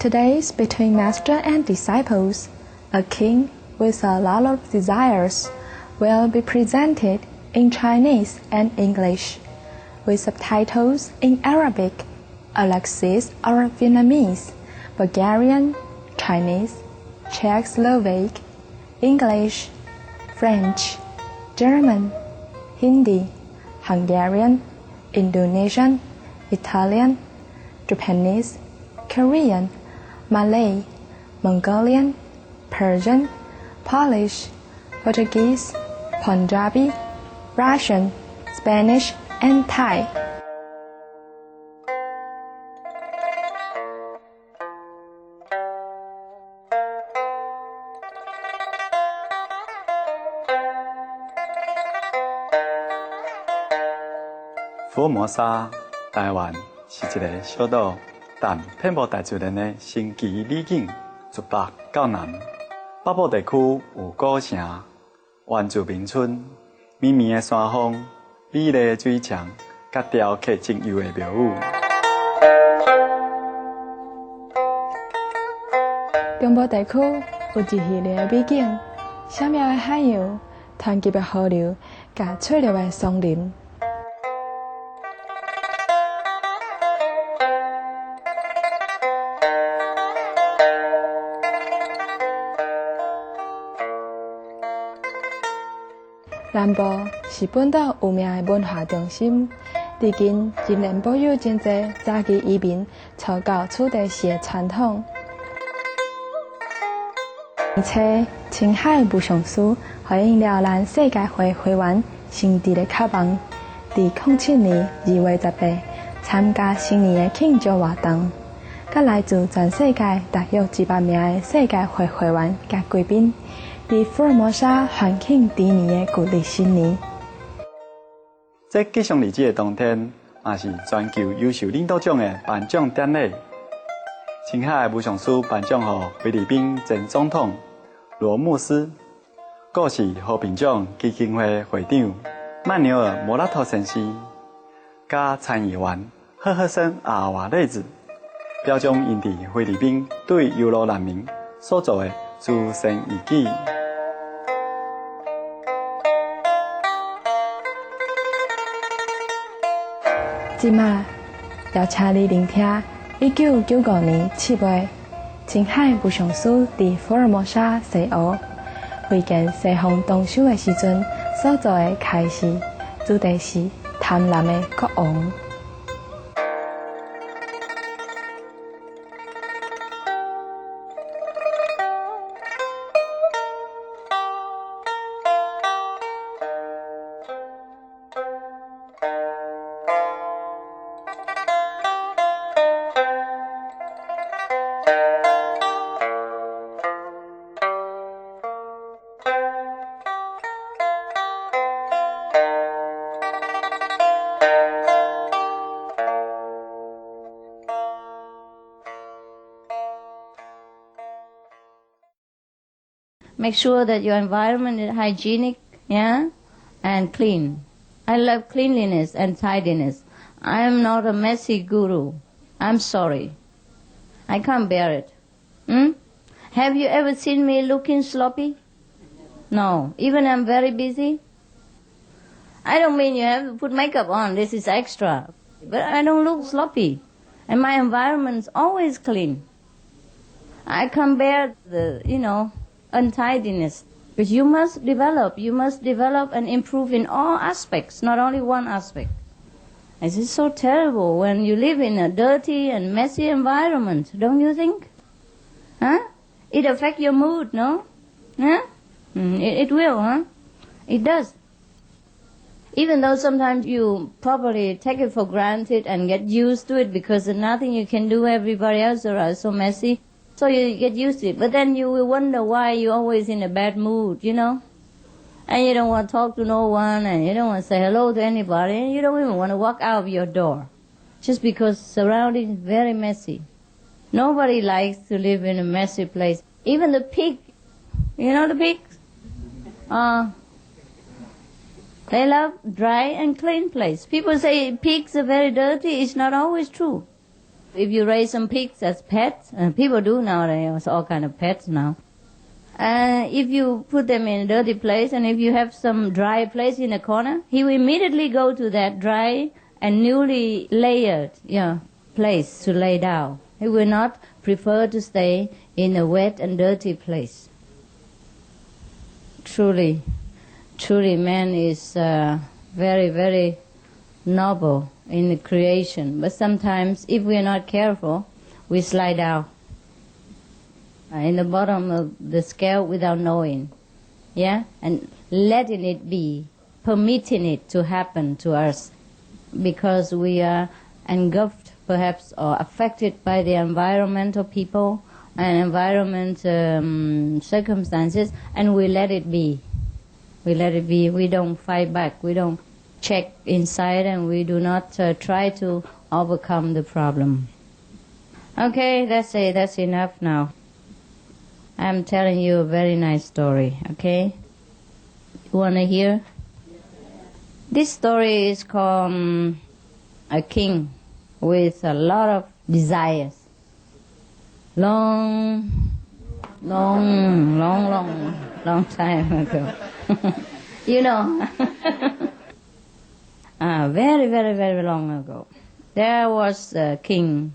Today's between master and disciples, a king with a lot of desires will be presented in Chinese and English, with subtitles in Arabic, Alexis or Vietnamese, Bulgarian, Chinese, Czechoslovak, English, French, German, Hindi, Hungarian, Indonesian, Italian, Japanese, Korean, Malay, Mongolian, Persian, Polish, Portuguese, Punjabi, Russian, Spanish, and Thai.《福尔摩沙》台湾是一个小岛，但遍布大自然的神奇美景，自北到南。北部地区有古城、原住民村、绵绵的山峰、美丽的水墙，甲雕刻真优的庙宇。中部地区有一系列的美景，闪妙的海洋、湍急的河流，甲翠绿的松林。南部是本岛有名的文化中心，至今仍然保有真侪早期移民草到此地时的传统。而且，青海武上师回应了咱世界会会员圣地的渴望，伫07年2月18参加新年的庆祝活动，甲来自全世界大约100名的世界会会员甲贵宾。伫福尔摩沙欢庆猪年的旧历新年。这吉祥日子的当天，也是全球优秀领导奖的颁奖典礼。青海武上师颁奖予菲律宾前总统罗姆斯，故是和平奖基金会会长曼纽尔莫拉托先生，甲参议员赫赫森阿瓦内子，表彰因伫菲律宾对优罗难民所做的慈善义举。即马要请你聆听1995年7月，青海武上师伫福尔摩沙西湖会见西方动手的时阵所做的开示，主题是贪婪的国王。Make sure that your environment is hygienic, yeah, and clean. I love cleanliness and tidiness. I am not a messy guru. I'm sorry. I can't bear it. Have you ever seen me looking sloppy? No. Even I'm very busy? I don't mean you have to put makeup on. This is extra. But I don't look sloppy. And my environment's always clean. I can't bear the, untidiness. But you must develop and improve in all aspects, not only one aspect. This is so terrible when you live in a dirty and messy environment, don't you think? Huh? It affects your mood, no? Huh? It will, huh? It does. Even though sometimes you probably take it for granted and get used to it because there's nothing you can do, everybody else are so messy. So you get used to it. But then you will wonder why you're always in a bad mood, And you don't want to talk to no one, and you don't want to say hello to anybody, and you don't even want to walk out of your door. Just because surroundings is very messy. Nobody likes to live in a messy place. Even the pig, the pigs? They love dry and clean place. People say pigs are very dirty. It's not always true. If you raise some pigs as pets, people do nowadays, all kind of pets now. If you put them in a dirty place, and if you have some dry place in a corner, he will immediately go to that dry and newly layered place to lay down. He will not prefer to stay in a wet and dirty place. Truly, man is very, very noble in the creation. But sometimes, if we are not careful, we slide down in the bottom of the scale without knowing, and letting it be, permitting it to happen to us, because we are engulfed, perhaps, or affected by the environmental people and environment circumstances, and we let it be. We let it be. We don't fight back. We don't check inside, and we do not try to overcome the problem. Okay, that's it. That's enough now. I'm telling you a very nice story, okay? You want to hear? This story is called A King with a lot of desires. Long time ago. You know, very, very, very long ago, there was a king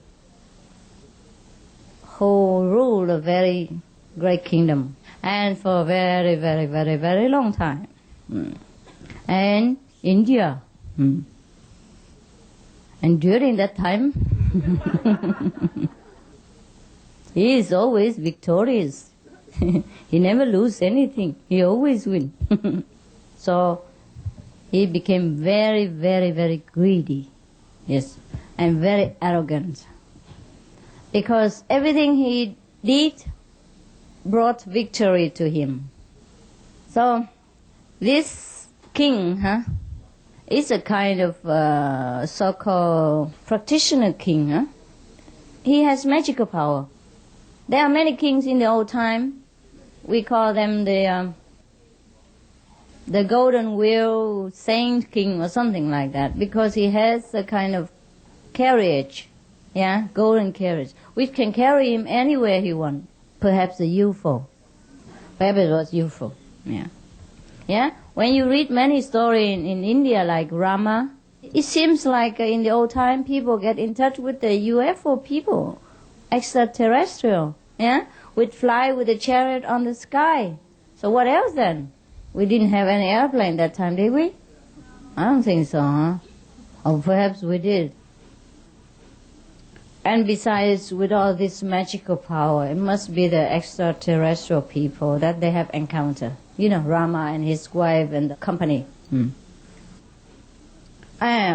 who ruled a very great kingdom, and for a very, very, very, very long time. And India. And during that time, he is always victorious. He never lose anything. He always win. So he became very, very, very greedy. Yes, and very arrogant. Because everything he did brought victory to him. So this king is a kind of so-called practitioner king. He has magical power. There are many kings in the old time. We call them the golden wheel saint king or something like that, because he has a kind of carriage, golden carriage, which can carry him anywhere he wants. Perhaps a UFO. Perhaps it was UFO. When you read many stories in India, like Rama, it seems like in the old time people get in touch with the UFO people, extraterrestrial, would fly with a chariot on the sky. So what else then? We didn't have any airplane that time, did we? I don't think so, Or perhaps we did. And besides, with all this magical power, it must be the extraterrestrial people that they have encountered. You know, Rama and his wife and the company. And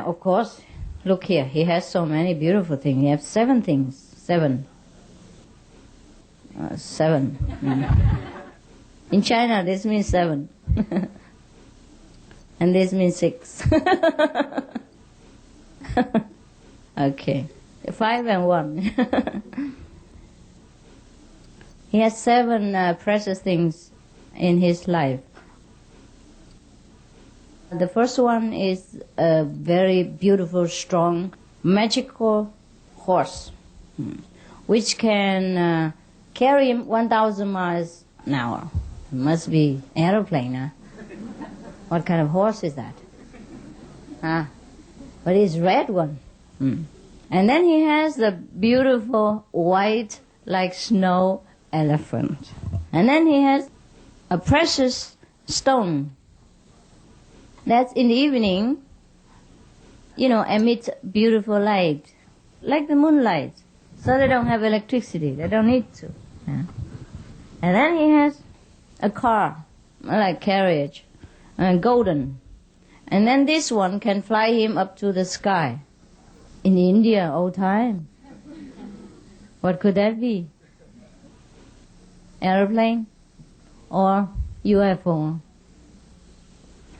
of course, look here, he has so many beautiful things. He has 7 things. 7. 7. In China, this means 7. And this means 6. Okay. 5 and 1. He has 7 precious things in his life. The first one is a very beautiful, strong, magical horse, which can carry him 1,000 miles an hour. It must be aeroplane, What kind of horse is that? But it's red one. And then he has the beautiful white, like snow, elephant. And then he has a precious stone that's in the evening, emits beautiful light, like the moonlight. So they don't have electricity. They don't need to. And then he has a car, like carriage, golden. And then this one can fly him up to the sky. In India, old time. What could that be? Airplane or UFO?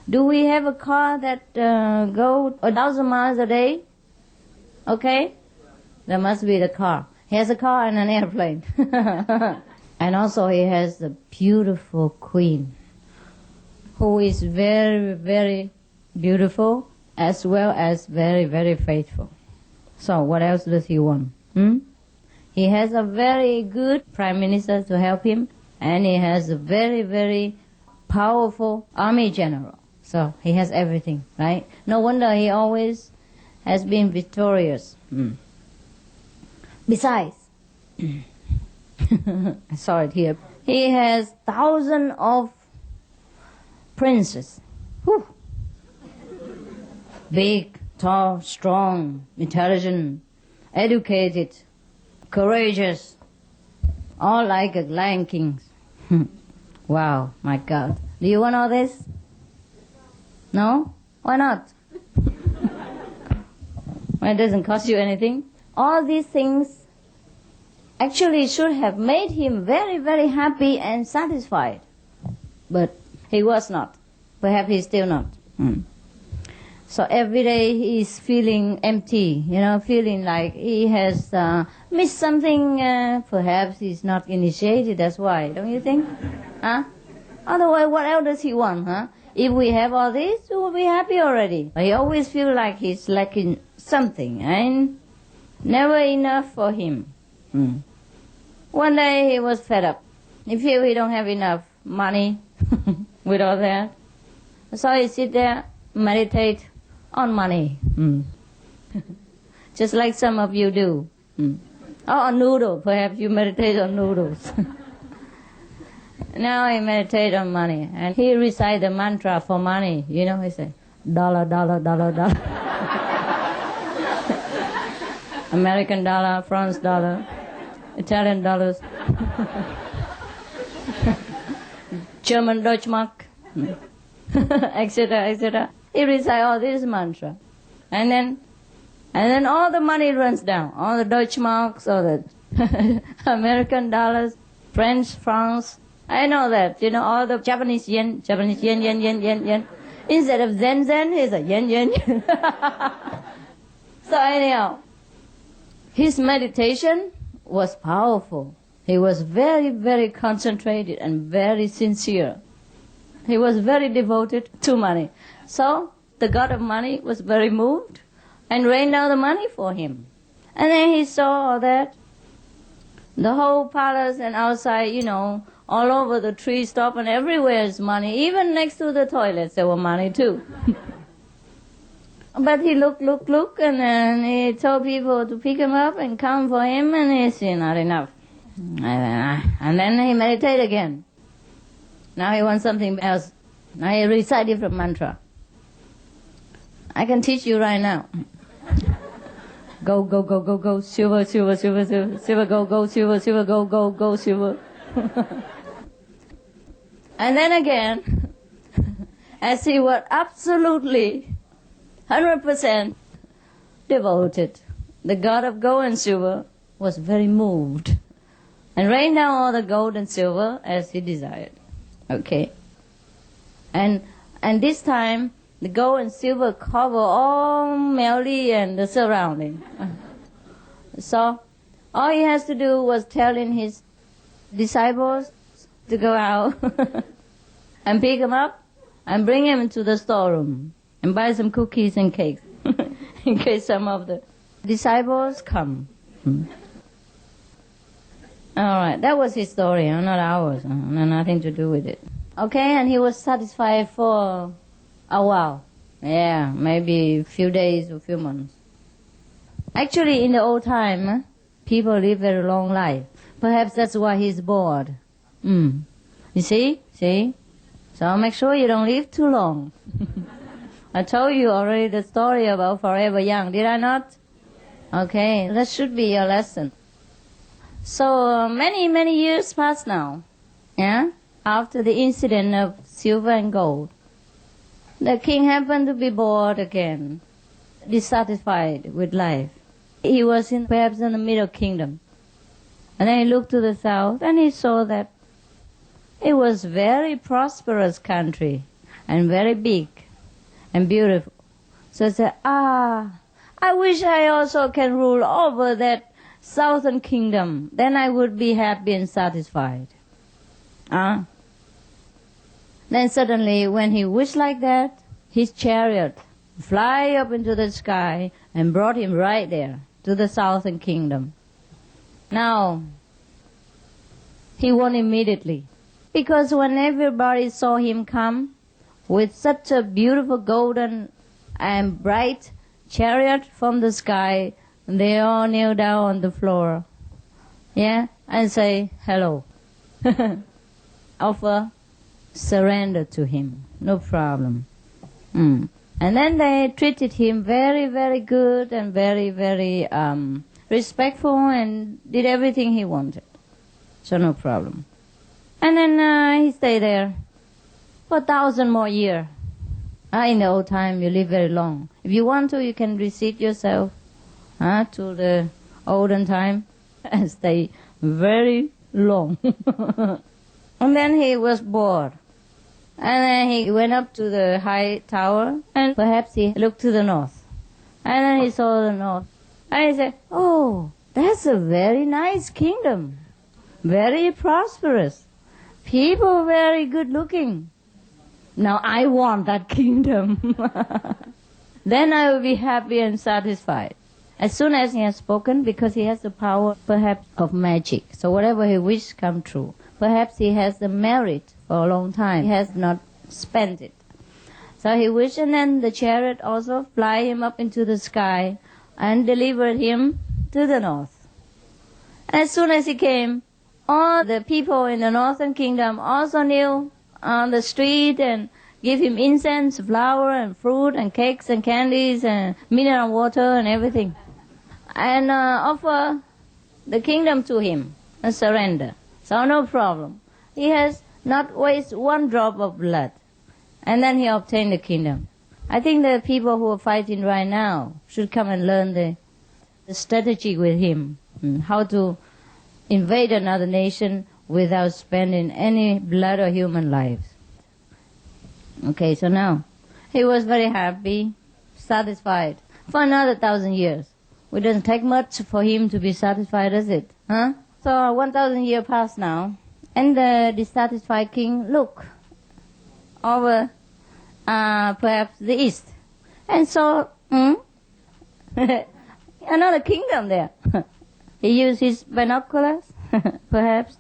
Do we have a car that go 1,000 miles a day? Okay, that must be the car. He has a car and an airplane. And also he has a beautiful queen who is very, very beautiful as well as very, very faithful. So what else does he want? He has a very good prime minister to help him, and he has a very, very powerful army general. So he has everything, right? No wonder he always has been victorious. Besides, I saw it here, he has thousands of princes. Whew. Big, tall, strong, intelligent, educated, courageous, all like a lion kings. Wow, my God. Do you want all this? No? Why not? Well, it doesn't cost you anything. All these things actually should have made him very, very happy and satisfied. But he was not. Perhaps he's still not. So every day he's feeling empty, feeling like he has missed something. Perhaps he's not initiated, that's why, don't you think? Huh? Otherwise, what else does he want, huh? If we have all this, we will be happy already. But he always feels like he's lacking something, and never enough for him. One day he was fed up. He feels he don't have enough money with all that. So he sit there, meditate on money. Just like some of you do. Or on noodles. Perhaps you meditate on noodles. Now he meditate on money. And he recite the mantra for money. He say, dollar, dollar, dollar, dollar. American dollar, France dollar, Italian dollars, German Deutschmark, etc., etc. He recite all this mantra. And then all the money runs down. All the Deutschmarks, all the American dollars, French francs. I know that. All the Japanese yen, yen. Instead of zen, he's a yen. So anyhow, his meditation was powerful. He was very, very concentrated and very sincere. He was very devoted to money. So the god of money was very moved and rained down the money for him. And then he saw that the whole palace and outside, all over the tree top and everywhere is money. Even next to the toilets there were money too. But he looked, and then he told people to pick him up and come for him, and he said, not enough. And then he meditated again. Now he wants something else. Now he recites different mantra. I can teach you right now. Go, go, go, go, go, silver, silver, silver, silver, silver, go, silver, silver, go, silver. And then again, as he was absolutely 100% devoted, the god of gold and silver was very moved and rained down all the gold and silver as he desired. Okay. And this time, the gold and silver cover all Melly and the surrounding. So all he has to do was telling his disciples to go out and pick him up and bring him into the storeroom and buy some cookies and cakes in case some of the disciples come. All right, that was his story, not ours. Nothing to do with it. Okay, and he was satisfied for a while. Yeah, maybe a few days or a few months. Actually, in the old time, people live very long life. Perhaps that's why he's bored. You see? So make sure you don't live too long. I told you already the story about Forever Young, did I not? Okay, that should be your lesson. So many years passed now, after the incident of silver and gold. The king happened to be bored again, dissatisfied with life. He was perhaps in the Middle Kingdom. And then he looked to the south and he saw that it was very prosperous country and very big and beautiful. So he said, I wish I also can rule over that southern kingdom. Then I would be happy and satisfied. Then suddenly, when he wished like that, his chariot fly up into the sky and brought him right there to the southern kingdom. Now, he won immediately. Because when everybody saw him come with such a beautiful golden and bright chariot from the sky, they all kneel down on the floor, and say hello. Offer surrender to him, no problem. And then they treated him very, very good and very, very respectful and did everything he wanted. So no problem. And then he stayed there for 1,000 more years. In the old time, you live very long. If you want to, you can reseat yourself to the olden time and stay very long. And then he was bored. And then he went up to the high tower, and perhaps he looked to the north. And then he saw the north. And he said, oh, that's a very nice kingdom. Very prosperous. People very good looking. Now I want that kingdom. Then I will be happy and satisfied. As soon as he has spoken, because he has the power perhaps of magic. So whatever he wishes come true. Perhaps he has the merit for a long time. He has not spent it. So he wished, and then the chariot also fly him up into the sky and delivered him to the north. And as soon as he came, all the people in the northern kingdom also kneel on the street and give him incense, flour and fruit and cakes and candies and mineral water and everything. And offer the kingdom to him and surrender. So no problem. He has not wasted one drop of blood. And then he obtained the kingdom. I think the people who are fighting right now should come and learn the strategy with him. How to invade another nation without spending any blood or human lives. Okay, so now he was very happy, satisfied for another 1,000 years. It doesn't take much for him to be satisfied, does it? So 1,000 years passed now, and the dissatisfied king looked over perhaps the east and saw another kingdom there. He used his binoculars, perhaps.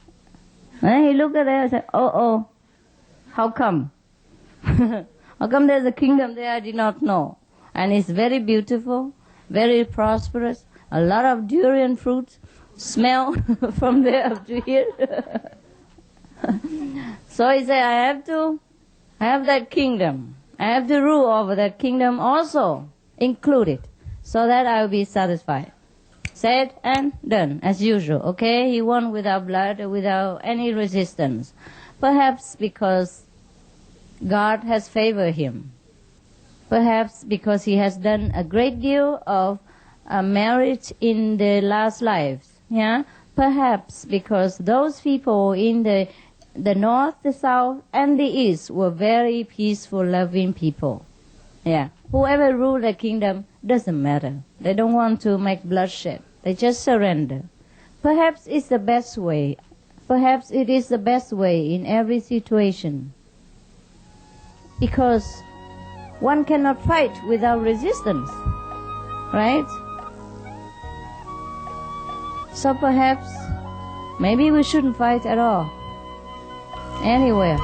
And he looked at it and said, oh, how come? How come there's a kingdom there I did not know? And it's very beautiful, very prosperous, a lot of durian fruits smell from there up to here. So he said, I have to have that kingdom. I have to rule over that kingdom also, included, so that I will be satisfied. Said and done, as usual, okay? He won without blood, without any resistance. Perhaps because God has favored him. Perhaps because he has done a great deal of merit in the last lives. Perhaps because those people in the north, the south, and the east were very peaceful, loving people. Whoever ruled the kingdom doesn't matter. They don't want to make bloodshed. They just surrender. Perhaps it's the best way. Perhaps it is the best way in every situation. Because one cannot fight without resistance, right? So perhaps, maybe we shouldn't fight at all, anywhere.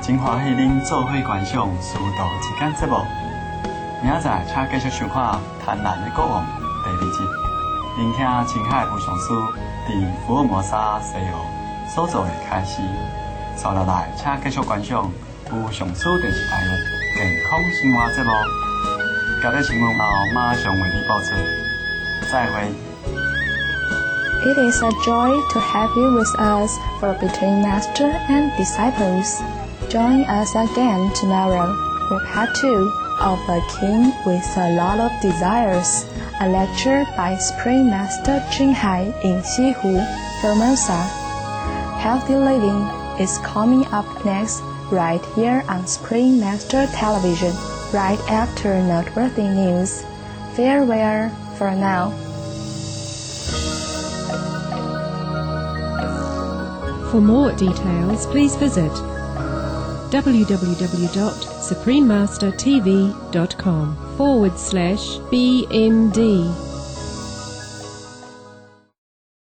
真欢喜恁做伙观赏师徒之间节目，明仔载请继续收看《贪婪的国王》第2集。聆听青海无上师伫福尔摩沙西河所做的开始，接落来请继续观赏有上师电视台的健康生活节目。交代新闻后，马上为你播出。再会。It is a joy to have you with us for Between Master and Disciples. Join us again tomorrow for part 2 of A King with a Lot of Desires, a lecture by Supreme Master Qinghai in Xihu, Formosa. Healthy living is coming up next right here on Supreme Master Television, right after noteworthy news. Farewell for now. For more details, please visit www.suprememastertv.com/BMD